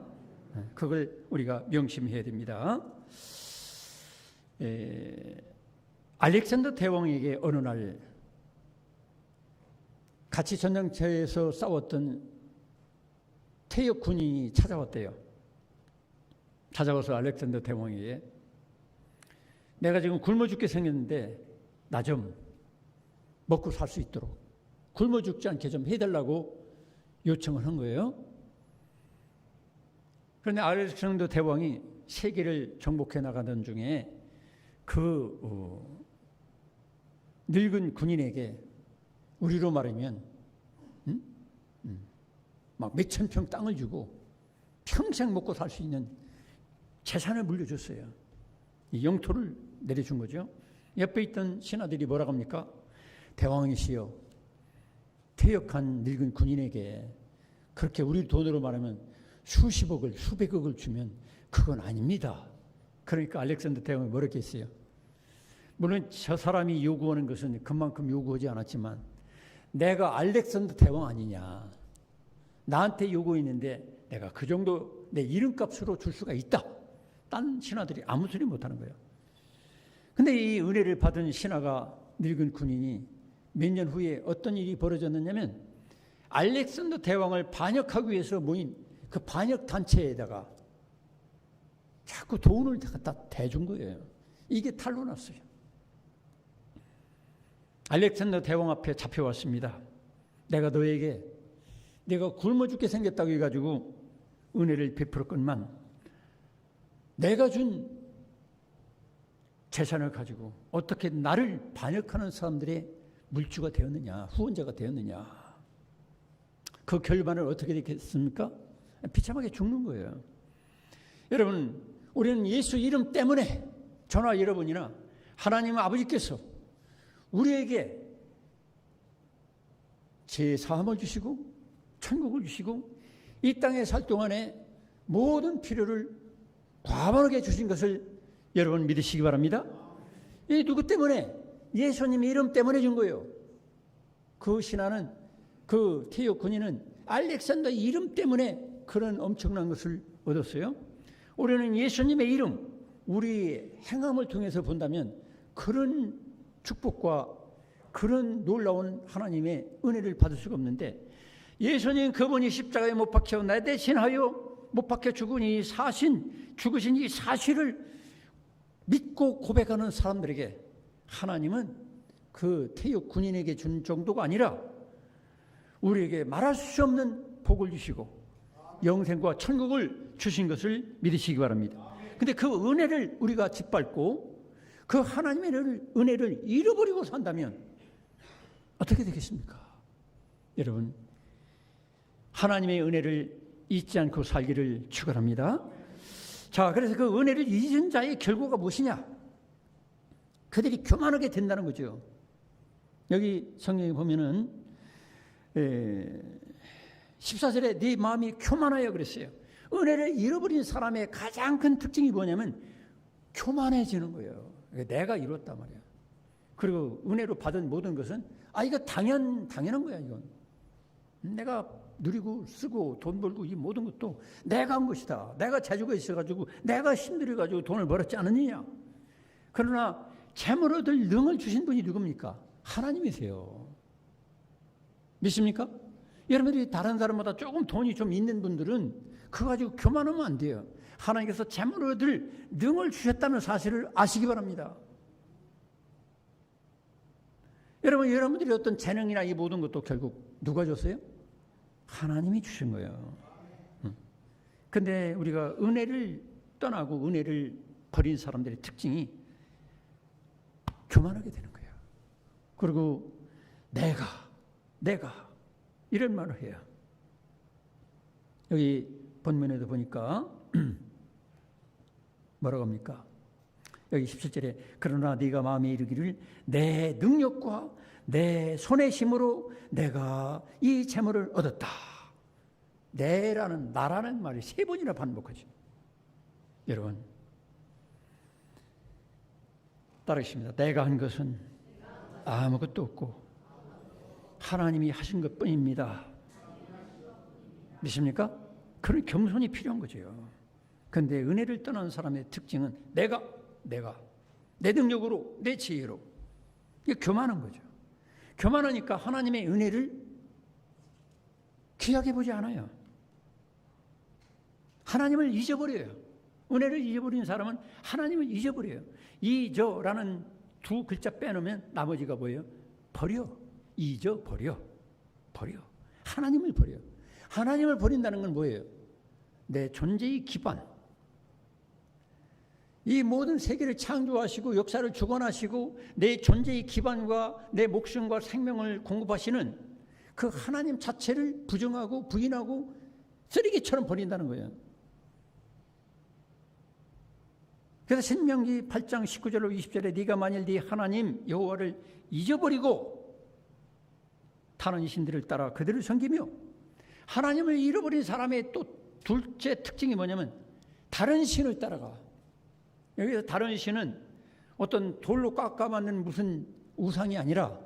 그걸 우리가 명심해야 됩니다. 알렉산더 대왕에게 어느 날 같이 전장터에서 싸웠던 태역 군인이 찾아왔대요. 찾아와서 알렉산더 대왕에게 내가 지금 굶어 죽게 생겼는데 나 좀 먹고 살 수 있도록 굶어 죽지 않게 좀 해달라고 요청을 한 거예요. 그런데 알렉산더 대왕이 세계를 정복해 나가던 중에 늙은 군인에게 우리로 말하면 막 몇천 평 땅을 주고 평생 먹고 살 수 있는 재산을 물려줬어요. 이 영토를 내려준 거죠. 옆에 있던 신하들이 뭐라고 합니까? 대왕이시여, 퇴역한 늙은 군인에게 그렇게 우리 돈으로 말하면 수십억을 수백억을 주면 그건 아닙니다. 그러니까 알렉산더 대왕이 뭐라고 했어요? 물론 저 사람이 요구하는 것은 그만큼 요구하지 않았지만 내가 알렉산더 대왕 아니냐, 나한테 요구했는데 내가 그 정도 내 이름값으로 줄 수가 있다. 딴 신하들이 아무 소리 못하는 거예요. 근데 이 은혜를 받은 신하가 늙은 군인이 몇 년 후에 어떤 일이 벌어졌느냐면 알렉산더 대왕을 반역하기 위해서 모인 그 반역 단체에다가 자꾸 돈을 갖다 대준 거예요. 이게 탄로 났어요. 알렉산더 대왕 앞에 잡혀왔습니다. 내가 너에게 내가 굶어 죽게 생겼다고 해가지고 은혜를 베풀었건만 내가 준 재산을 가지고 어떻게 나를 반역하는 사람들의 물주가 되었느냐, 후원자가 되었느냐. 그 결과는 어떻게 되겠습니까? 비참하게 죽는 거예요. 여러분, 우리는 예수 이름 때문에 저나 여러분이나 하나님 아버지께서 우리에게 제사함을 주시고 천국을 주시고 이 땅에 살 동안에 모든 필요를 과반하게 주신 것을 여러분 믿으시기 바랍니다. 이 누구 때문에? 예수님 이름 때문에 준 거예요. 그 신하는, 그 태역 군인은 알렉산더 이름 때문에 그런 엄청난 것을 얻었어요. 우리는 예수님의 이름, 우리 행함을 통해서 본다면 그런 축복과 그런 놀라운 하나님의 은혜를 받을 수가 없는데, 예수님 그분이 십자가에 못 박혀 나 대신하여 못 박혀 죽으신 이 사실을 믿고 고백하는 사람들에게 하나님은 그 태역 군인에게 준 정도가 아니라 우리에게 말할 수 없는 복을 주시고 영생과 천국을 주신 것을 믿으시기 바랍니다. 근데 그 은혜를 우리가 짓밟고 그 하나님의 은혜를 잃어버리고 산다면 어떻게 되겠습니까? 여러분, 하나님의 은혜를 잊지 않고 살기를 축원합니다. 자, 그래서 그 은혜를 잊은 자의 결과가 무엇이냐? 그들이 교만하게 된다는 거죠. 여기 성경에 보면은 14절에 네 마음이 교만하여 그랬어요. 은혜를 잃어버린 사람의 가장 큰 특징이 뭐냐면 교만해지는 거예요. 내가 이뤘단 말이야. 그리고 은혜로 받은 모든 것은 이거 당연한 거야. 이건 내가 누리고 쓰고 돈 벌고 이 모든 것도 내가 한 것이다. 내가 재주가 있어가지고 내가 힘들어가지고 돈을 벌었지 않느냐. 그러나 재물 얻을 능을 주신 분이 누굽니까? 하나님이세요. 믿습니까? 여러분들이 다른 사람보다 조금 돈이 좀 있는 분들은 그거 가지고 교만하면 안 돼요. 하나님께서 재물 얻을 능을 주셨다는 사실을 아시기 바랍니다. 여러분들이 어떤 재능이나 이 모든 것도 결국 누가 줬어요? 하나님이 주신 거예요. 근데 우리가 은혜를 떠나고 은혜를 버린 사람들의 특징이 교만하게 되는 거예요. 그리고 내가 이런 말을 해요. 여기 본문에도 보니까 뭐라고 합니까? 여기 17절에 그러나 네가 마음에 이르기를 내 능력과 내 손의 힘으로 내가 이 재물을 얻었다. 내라는 나라는 말이 3번이나 반복하죠. 여러분 따르십니다. 내가 한 것은 아무것도 없고 하나님이 하신 것뿐입니다. 믿습니까? 그런 겸손이 필요한 거죠. 그런데 은혜를 떠난 사람의 특징은 내가 내 능력으로 내 지혜로 이게 교만한 거죠. 교만하니까 하나님의 은혜를 귀하게 보지 않아요. 하나님을 잊어버려요. 은혜를 잊어버린 사람은 하나님을 잊어버려요. 잊어라는 2 글자 빼놓으면 나머지가 뭐예요? 버려. 잊어버려. 하나님을 버려. 하나님을 버린다는 건 뭐예요? 내 존재의 기반. 이 모든 세계를 창조하시고 역사를 주관하시고 내 존재의 기반과 내 목숨과 생명을 공급하시는 그 하나님 자체를 부정하고 부인하고 쓰레기처럼 버린다는 거예요. 그래서 신명기 8장 19절로 20절에 네가 만일 네 하나님 여호와를 잊어버리고 다른 신들을 따라 그들을 섬기며 하나님을 잃어버린 사람의 또 둘째 특징이 뭐냐면 다른 신을 따라가. 여기서 다른 신은 어떤 돌로 깎아 만든 무슨 우상이 아니라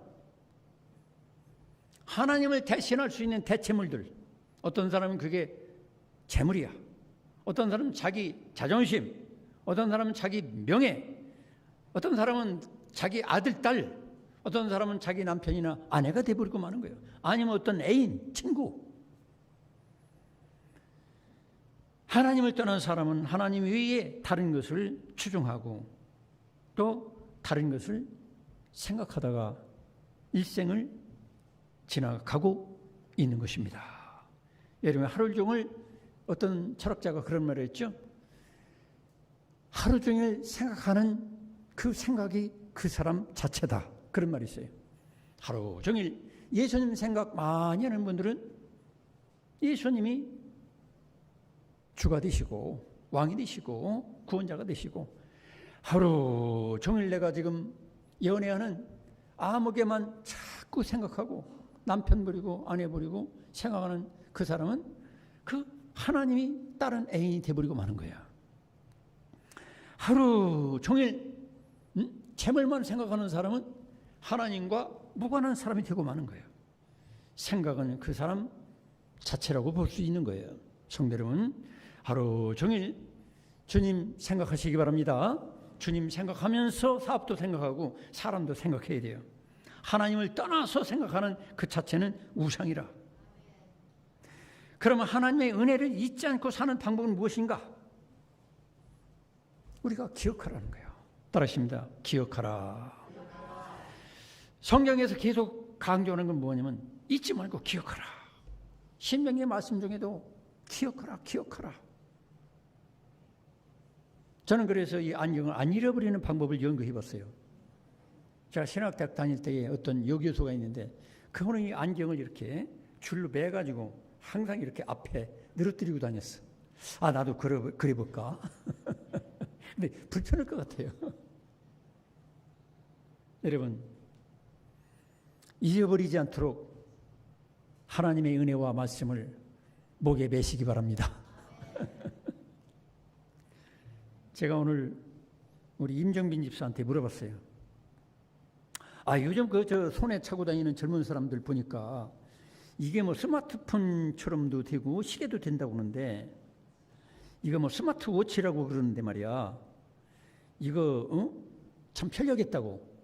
하나님을 대신할 수 있는 대체물들. 어떤 사람은 그게 재물이야. 어떤 사람은 자기 자존심, 어떤 사람은 자기 명예, 어떤 사람은 자기 아들, 딸, 어떤 사람은 자기 남편이나 아내가 돼버리고 마는 거예요. 아니면 어떤 애인, 친구. 하나님을 떠난 사람은 하나님 외에 다른 것을 추종하고 또 다른 것을 생각하다가 일생을 지나가고 있는 것입니다. 여러분 하루 종일 어떤 철학자가 그런 말을 했죠. 하루 종일 생각하는 그 생각이 그 사람 자체다. 그런 말이 있어요. 하루 종일 예수님 생각 많이 하는 분들은 예수님이 주가 되시고 왕이 되시고 구원자가 되시고 하루 종일 내가 지금 연애하는 아무개만 자꾸 생각하고 남편 버리고 아내 버리고 생각하는 그 사람은 그 하나님이 다른 애인이 돼버리고 마는 거야. 하루 종일 재물만 생각하는 사람은 하나님과 무관한 사람이 되고 마는 거예요. 생각은 그 사람 자체라고 볼 수 있는 거예요. 성도 여러분, 하루 종일 주님 생각하시기 바랍니다. 주님 생각하면서 사업도 생각하고 사람도 생각해야 돼요. 하나님을 떠나서 생각하는 그 자체는 우상이라. 그러면 하나님의 은혜를 잊지 않고 사는 방법은 무엇인가? 우리가 기억하라는 거예요. 따라하십니다. 기억하라. 성경에서 계속 강조하는 건 뭐냐면 잊지 말고 기억하라. 신명기의 말씀 중에도 기억하라. 저는 그래서 이 안경을 안 잃어버리는 방법을 연구해 봤어요. 제가 신학대학 다닐 때에 어떤 여교수가 있는데 그분은 이 안경을 이렇게 줄로 매가지고 항상 이렇게 앞에 늘어뜨리고 다녔어. 아, 나도 그려볼까? 근데 불편할 것 같아요. 여러분, 잊어버리지 않도록 하나님의 은혜와 말씀을 목에 매시기 바랍니다. 제가 오늘 우리 임정빈 집사한테 물어봤어요. 아, 요즘 저 손에 차고 다니는 젊은 사람들 보니까 이게 뭐 스마트폰처럼도 되고 시계도 된다고 그러는데 이거 뭐 스마트워치라고 그러는데 말이야. 이거 참 편리하겠다고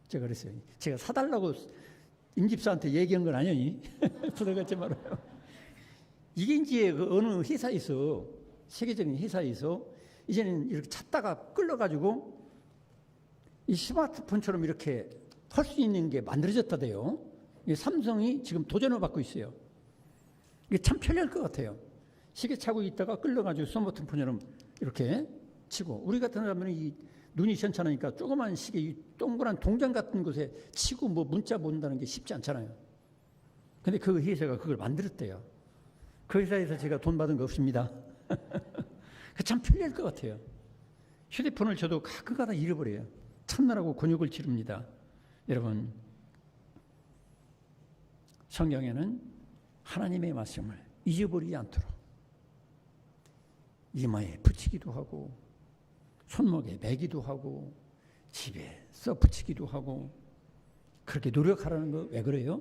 제가 그랬어요. 제가 사달라고 임 집사한테 얘기한 건 아니니? 부담갖지 말아요. 이게 이제 그 어느 회사에서 세계적인 회사에서 이제는 이렇게 찾다가 끌려가지고 이 스마트폰처럼 이렇게 할 수 있는 게 만들어졌다대요. 삼성이 지금 도전을 받고 있어요. 이게 참 편리할 것 같아요. 시계 차고 있다가 끌려가지고 스마트폰처럼 이렇게 치고, 우리 같은 사람은 이 눈이 현찮으니까 조그만 시계, 이 동그란 동전 같은 곳에 치고 뭐 문자 본다는 게 쉽지 않잖아요. 근데 그 회사가 그걸 만들었대요. 그 회사에서 제가 돈 받은 거 없습니다. 참 편리할 것 같아요. 휴대폰을 저도 가끔가다 잃어버려요. 찾느라고 곤욕을 치릅니다. 여러분, 성경에는 하나님의 말씀을 잊어버리지 않도록 이마에 붙이기도 하고 손목에 매기도 하고 집에 써 붙이기도 하고 그렇게 노력하라는 거 왜 그래요?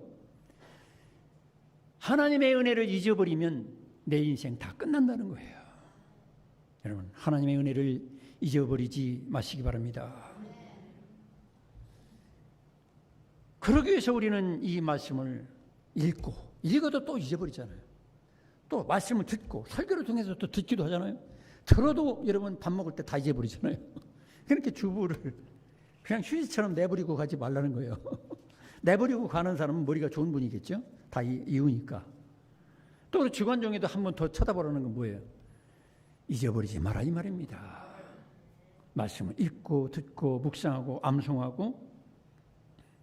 하나님의 은혜를 잊어버리면 내 인생 다 끝난다는 거예요. 여러분, 하나님의 은혜를 잊어버리지 마시기 바랍니다. 그러기 위해서 우리는 이 말씀을 읽어도 또 잊어버리잖아요. 또 말씀을 듣고 설교를 통해서 또 듣기도 하잖아요. 들어도 여러분 밥 먹을 때 다 잊어버리잖아요. 그렇게 주부를 그냥 휴지처럼 내버리고 가지 말라는 거예요. 내버리고 가는 사람은 머리가 좋은 분이겠죠. 다 이우니까. 또 주관 중에도 한 번 더 쳐다보라는 건 뭐예요? 잊어버리지 마라 이 말입니다. 말씀을 읽고 듣고 묵상하고 암송하고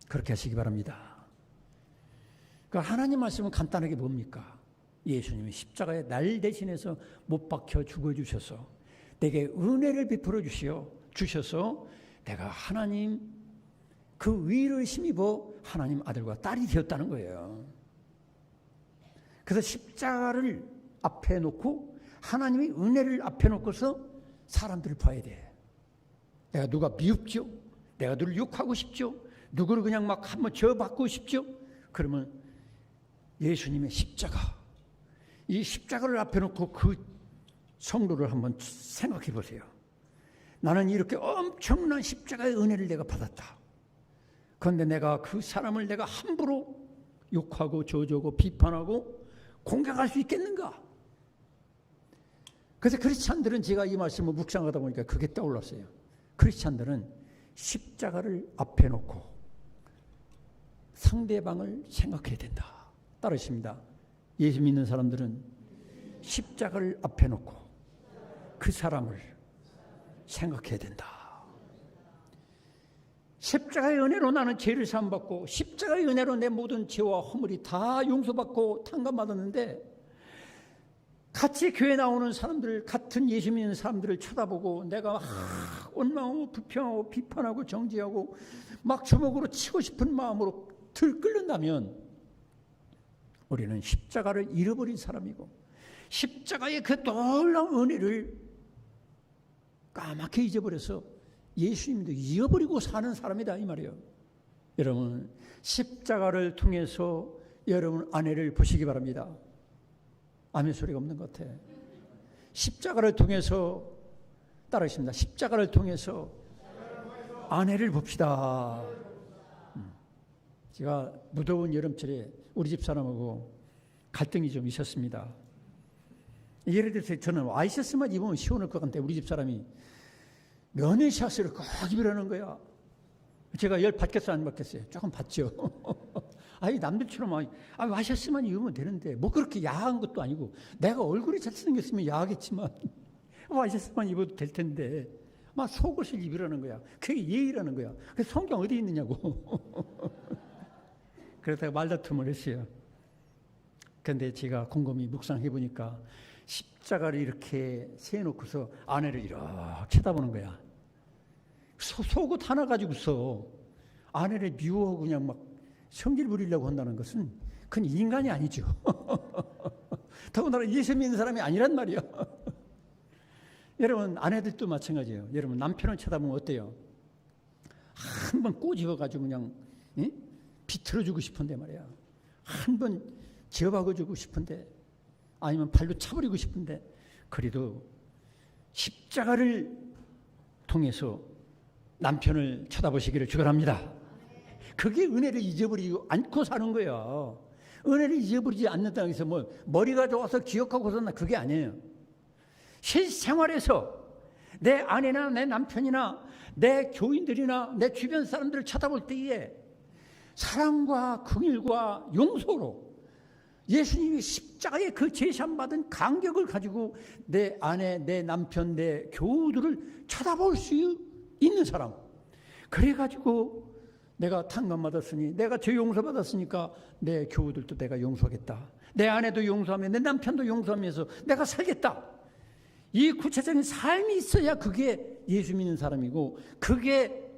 그렇게 하시기 바랍니다. 그러니까 하나님 말씀은 간단하게 뭡니까? 예수님이 십자가에 날 대신해서 못 박혀 죽어주셔서 내게 은혜를 베풀어 주셔서 내가 하나님 그 위를 힘입어 하나님 아들과 딸이 되었다는 거예요. 그래서 십자가를 앞에 놓고 하나님의 은혜를 앞에 놓고서 사람들을 봐야 돼. 내가 누가 미웁죠? 내가 누를 욕하고 싶죠? 누구를 그냥 막 한번 저받고 싶죠? 그러면 예수님의 십자가, 이 십자가를 앞에 놓고 그 성도를 한번 생각해 보세요. 나는 이렇게 엄청난 십자가의 은혜를 내가 받았다. 그런데 내가 그 사람을 내가 함부로 욕하고 저주하고 비판하고 공격할 수 있겠는가? 그래서 크리스찬들은 제가 이 말씀을 묵상하다 보니까 그게 떠올랐어요. 크리스찬들은 십자가를 앞에 놓고 상대방을 생각해야 된다. 따르십니다. 예수 믿는 사람들은 십자가를 앞에 놓고 그 사람을 생각해야 된다. 십자가의 은혜로 나는 죄를 사함받고 십자가의 은혜로 내 모든 죄와 허물이 다 용서받고 탕감받았는데 같이 교회 나오는 사람들, 같은 예수 믿는 사람들을 쳐다보고 내가 원망하고 불평하고 비판하고 정죄하고 막 주먹으로 치고 싶은 마음으로 들끓는다면 우리는 십자가를 잃어버린 사람이고 십자가의 그 놀라운 은혜를 까맣게 잊어버려서 예수님도 잊어버리고 사는 사람이다 이 말이에요. 여러분, 십자가를 통해서 여러분 아내를 보시기 바랍니다. 아멘 소리가 없는 것 같아. 십자가를 통해서 따르십니다. 십자가를 통해서 아내를 봅시다. 제가 무더운 여름철에 우리 집 사람하고 갈등이 좀 있었습니다. 예를 들어서 저는 와이셔츠만 입으면 시원할 것 같은데 우리 집 사람이 면회샷을 꼭 입으라는 거야. 제가 열 받겠어요 안 받겠어요? 조금 받죠. 아니 남들처럼 와이셔츠만 입으면 되는데 뭐 그렇게 야한 것도 아니고 내가 얼굴이 잘생겼으면 야하겠지만 와이셔츠만 입어도 될 텐데 막 속옷을 입으라는 거야. 그게 예의라는 거야. 그래서 성경 어디 있느냐고. 그러다가 말다툼을 했어요. 그런데 제가 곰곰이 묵상해 보니까 십자가를 이렇게 세워놓고서 아내를 이렇게 쳐다보는 거야. 속옷 하나 가지고서 아내를 미워하고 그냥 막 성질 부리려고 한다는 것은 그건 인간이 아니죠. 더군다나 예수 믿는 사람이 아니란 말이야. 여러분 아내들도 마찬가지예요. 여러분 남편을 쳐다보면 어때요? 한번 꼬집어가지고 그냥 비틀어주고 싶은데 말이야. 한번 지어박아주고 싶은데 아니면 발로 차버리고 싶은데 그래도 십자가를 통해서 남편을 쳐다보시기를 축원합니다. 그게 은혜를 잊어버리지 않고 사는 거야. 은혜를 잊어버리지 않는다고 해서 뭐 머리가 좋아서 기억하고서 나 그게 아니에요. 실생활에서 내 아내나 내 남편이나 내 교인들이나 내 주변 사람들을 쳐다볼 때에 사랑과 긍휼과 용서로 예수님이 십자가에 그 제시함받은 간격을 가지고 내 아내, 내 남편, 내 교우들을 쳐다볼 수 있는 사람. 그래가지고 내가 탕감 받았으니, 내가 죄 용서 받았으니까 내 교우들도 내가 용서하겠다. 내 아내도 용서하며 내 남편도 용서하면서 내가 살겠다. 이 구체적인 삶이 있어야 그게 예수 믿는 사람이고, 그게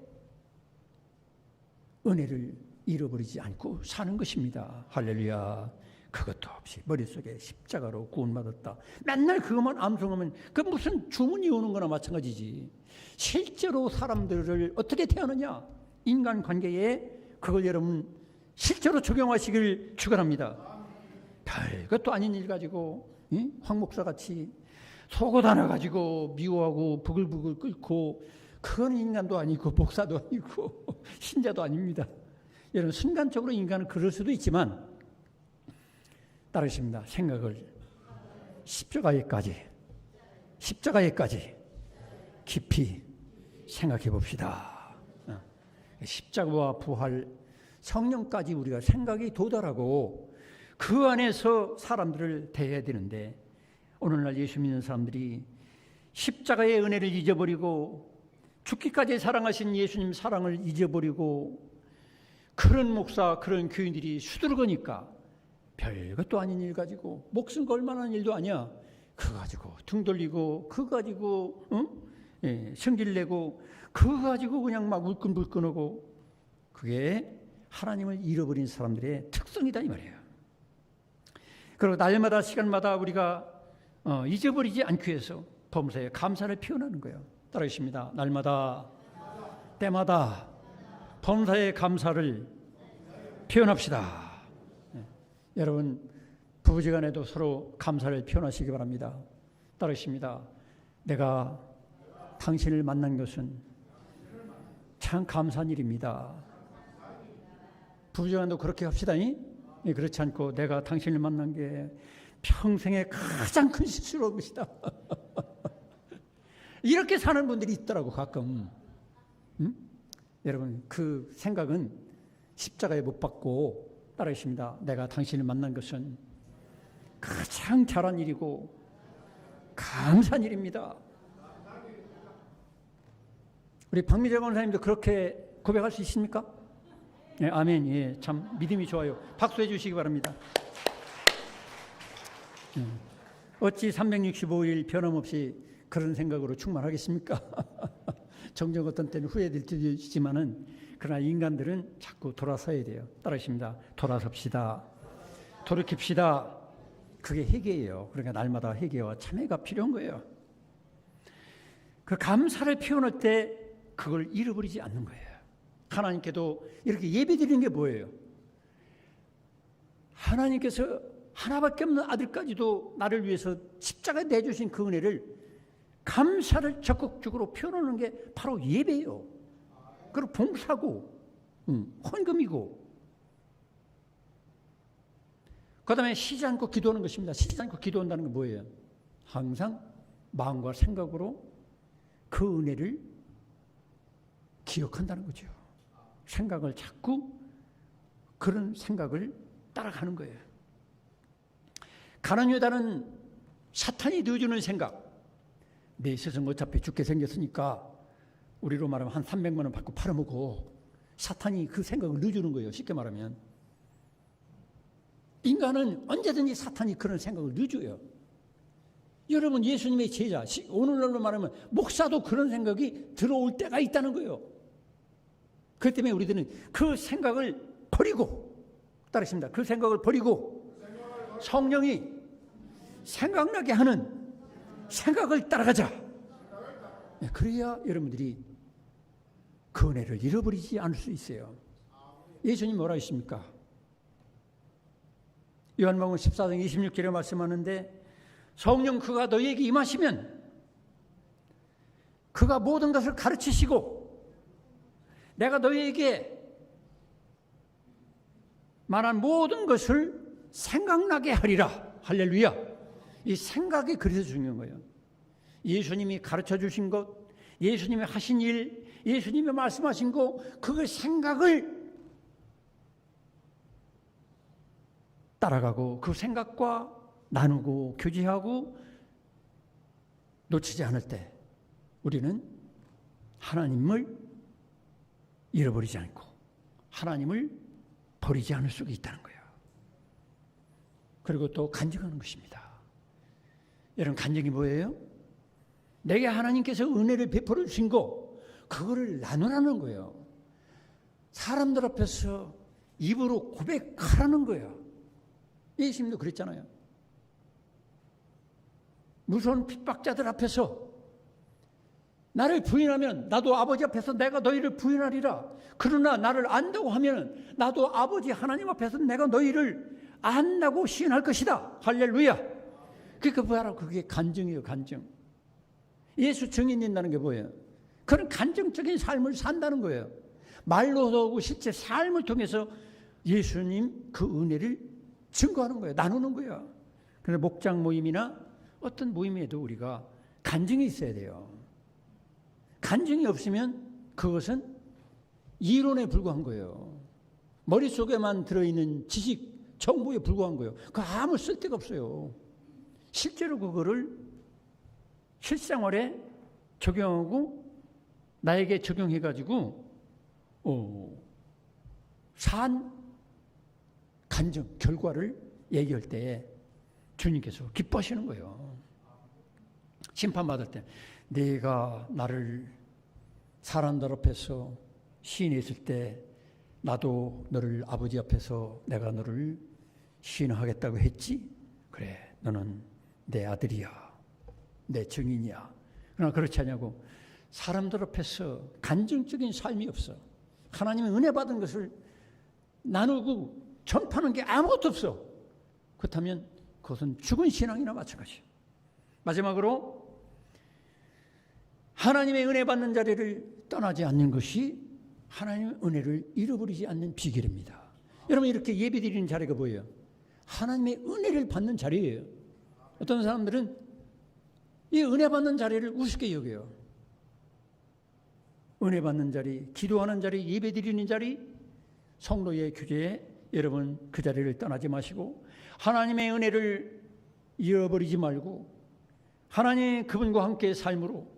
은혜를 잃어버리지 않고 사는 것입니다. 할렐루야. 그것도 없이 머릿속에 십자가로 구원받았다. 맨날 그것만 암송하면 그 무슨 주문이 오는 거나 마찬가지지. 실제로 사람들을 어떻게 태우느냐, 인간관계에 그걸 여러분 실제로 적용하시길 축원합니다. 별것도 아닌 일 가지고 황 목사같이 속옷 하나 가지고 미워하고 부글부글 끓고, 그건 인간도 아니고 목사도 아니고 신자도 아닙니다. 여러분, 순간적으로 인간은 그럴 수도 있지만 따르십니다. 생각을 십자가에까지 깊이 생각해 봅시다. 십자가와 부활, 성령까지 우리가 생각이 도달하고 그 안에서 사람들을 대해야 되는데, 오늘날 예수 믿는 사람들이 십자가의 은혜를 잊어버리고 죽기까지 사랑하신 예수님 사랑을 잊어버리고, 그런 목사, 그런 교인들이 수두룩하니까 별것도 아닌 일 가지고, 목숨 걸 만한 일도 아니야, 그거 가지고 등 돌리고, 그거 가지고 성질 내고, 그거 가지고 그냥 막 울끈불끈하고, 그게 하나님을 잃어버린 사람들의 특성이다 이 말이에요. 그리고 날마다 시간마다 우리가 잊어버리지 않기 위해서 범사에 감사를 표현하는 거예요. 따라하십니다. 날마다 때마다 범사에 감사를 표현합시다. 여러분, 부부지간에도 서로 감사를 표현하시기 바랍니다. 따르십니다. 내가 당신을 만난 것은 참 감사한 일입니다. 부부지간도 그렇게 합시다. 그렇지 않고 내가 당신을 만난 게 평생에 가장 큰 실수로운 것이다. 이렇게 사는 분들이 있더라고 가끔. 여러분, 그 생각은 십자가에 못 박고, 따라하십니다. 내가 당신을 만난 것은 가장 잘한 일이고 감사한 일입니다. 우리 박미재 권사님도 그렇게 고백할 수 있습니까? 네, 아멘. 예, 참 믿음이 좋아요. 박수해 주시기 바랍니다. 어찌 365일 변함없이 그런 생각으로 충만하겠습니까? 종종 어떤 때는 후회될 때도 있지만은, 그러나 인간들은 자꾸 돌아서야 돼요. 따라하십니다. 돌아섭시다. 돌이킵시다. 그게 회개예요. 그러니까 날마다 회개와 참회가 필요한 거예요. 그 감사를 표현할 때 그걸 잃어버리지 않는 거예요. 하나님께도 이렇게 예배드리는 게 뭐예요? 하나님께서 하나밖에 없는 아들까지도 나를 위해서 십자가에 내주신 그 은혜를, 감사를 적극적으로 표현하는 게 바로 예배예요. 그리고 봉사고 헌금이고, 그 다음에 쉬지 않고 기도하는 것입니다. 쉬지 않고 기도한다는 건 뭐예요? 항상 마음과 생각으로 그 은혜를 기억한다는 거죠. 생각을 자꾸 그런 생각을 따라가는 거예요. 가난 유다는 사탄이 넣어주는 생각, 내 스승 어차피 죽게 생겼으니까 우리로 말하면 한 300만 원 받고 팔아먹고, 사탄이 그 생각을 넣어주는 거예요. 쉽게 말하면 인간은 언제든지 사탄이 그런 생각을 넣어줘요. 여러분, 예수님의 제자, 오늘날로 말하면 목사도 그런 생각이 들어올 때가 있다는 거예요. 그렇기 때문에 우리들은 그 생각을 버리고, 따르십니다. 그 생각을 버리고 성령이 생각나게 하는 생각을 따라가자. 그래야 여러분들이 그 은혜를 잃어버리지 않을 수 있어요. 예수님 뭐라 했습니까? 요한복음 14장 26절에 말씀하는데, 성령 그가 너희에게 임하시면 그가 모든 것을 가르치시고 내가 너희에게 말한 모든 것을 생각나게 하리라. 할렐루야. 이 생각이 그래서 중요한 거예요. 예수님이 가르쳐 주신 것, 예수님이 하신 일, 예수님이 말씀하신 거, 그 생각을 따라가고 그 생각과 나누고 교제하고 놓치지 않을 때 우리는 하나님을 잃어버리지 않고 하나님을 버리지 않을 수가 있다는 거예요. 그리고 또 간증하는 것입니다. 여러분, 간증이 뭐예요? 내게 하나님께서 은혜를 베풀어 주신 거, 그거를 나누라는 거예요. 사람들 앞에서 입으로 고백하라는 거예요. 예수님도 그랬잖아요. 무서운 핍박자들 앞에서 나를 부인하면 나도 아버지 앞에서 내가 너희를 부인하리라. 그러나 나를 안다고 하면 나도 아버지 하나님 앞에서 내가 너희를 안다고 시인할 것이다. 할렐루야. 그러니까 뭐하라, 그게 간증이에요. 간증. 예수 증인된다는 게 뭐예요? 그런 간증적인 삶을 산다는 거예요. 말로도 하고 실제 삶을 통해서 예수님 그 은혜를 증거하는 거예요. 나누는 거예요. 그래서 목장 모임이나 어떤 모임에도 우리가 간증이 있어야 돼요. 간증이 없으면 그것은 이론에 불과한 거예요. 머릿속에만 들어있는 지식, 정보에 불과한 거예요. 그 아무 쓸데가 없어요. 실제로 그거를 실생활에 적용하고 나에게 적용해가지고 산 간증, 결과를 얘기할 때에 주님께서 기뻐하시는 거예요. 심판받을 때 네가 나를 사람들 앞에서 시인했을 때 나도 너를 아버지 앞에서 내가 너를 시인하겠다고 했지? 그래, 너는 내 아들이야, 내 증인이야. 그러나 그렇지 않냐고, 사람들 앞에서 간증적인 삶이 없어. 하나님의 은혜 받은 것을 나누고 전파하는 게 아무것도 없어. 그렇다면 그것은 죽은 신앙이나 마찬가지예요. 마지막으로 하나님의 은혜 받는 자리를 떠나지 않는 것이 하나님의 은혜를 잃어버리지 않는 비결입니다. 여러분, 이렇게 예배드리는 자리가 뭐예요? 하나님의 은혜를 받는 자리예요. 어떤 사람들은 이 은혜 받는 자리를 우습게 여겨요. 은혜 받는 자리, 기도하는 자리, 예배드리는 자리, 성도의 교제에 여러분 그 자리를 떠나지 마시고 하나님의 은혜를 잃어버리지 말고 하나님 그분과 함께 삶으로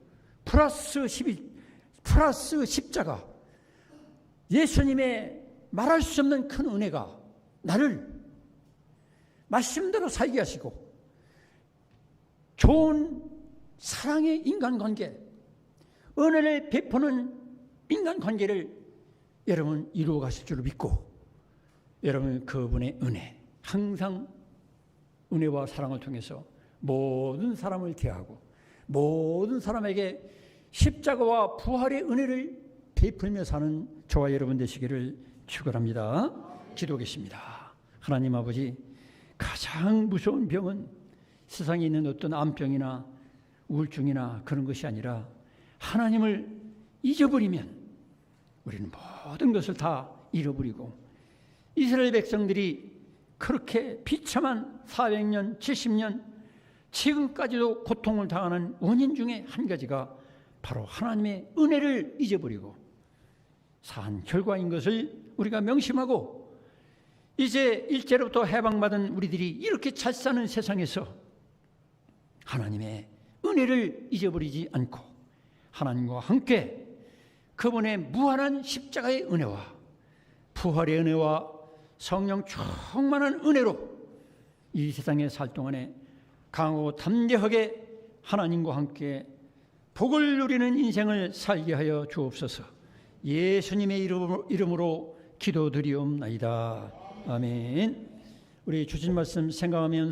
플러스 십자가, 예수님의 말할 수 없는 큰 은혜가 나를 말씀대로 살게 하시고 좋은 사랑의 인간관계, 은혜를 베푸는 인간관계를 여러분 이루어 가실 줄 믿고 여러분 그분의 은혜, 항상 은혜와 사랑을 통해서 모든 사람을 대하고 모든 사람에게 십자가와 부활의 은혜를 베풀며 사는 저와 여러분 되시기를 축원합니다. 기도하겠습니다. 하나님 아버지, 가장 무서운 병은 세상에 있는 어떤 암병이나 우울증이나 그런 것이 아니라 하나님을 잊어버리면 우리는 모든 것을 다 잃어버리고, 이스라엘 백성들이 그렇게 비참한 400년, 70년 지금까지도 고통을 당하는 원인 중에 한 가지가 바로 하나님의 은혜를 잊어버리고 산 결과인 것을 우리가 명심하고, 이제 일제로부터 해방받은 우리들이 이렇게 잘 사는 세상에서 하나님의 은혜를 잊어버리지 않고 하나님과 함께 그분의 무한한 십자가의 은혜와 부활의 은혜와 성령 충만한 은혜로 이 세상에 살 동안에 강하고 담대하게 하나님과 함께 복을 누리는 인생을 살게 하여 주옵소서. 예수님의 이름으로 기도드리옵나이다. 아멘. 우리 주신 말씀 생각하면서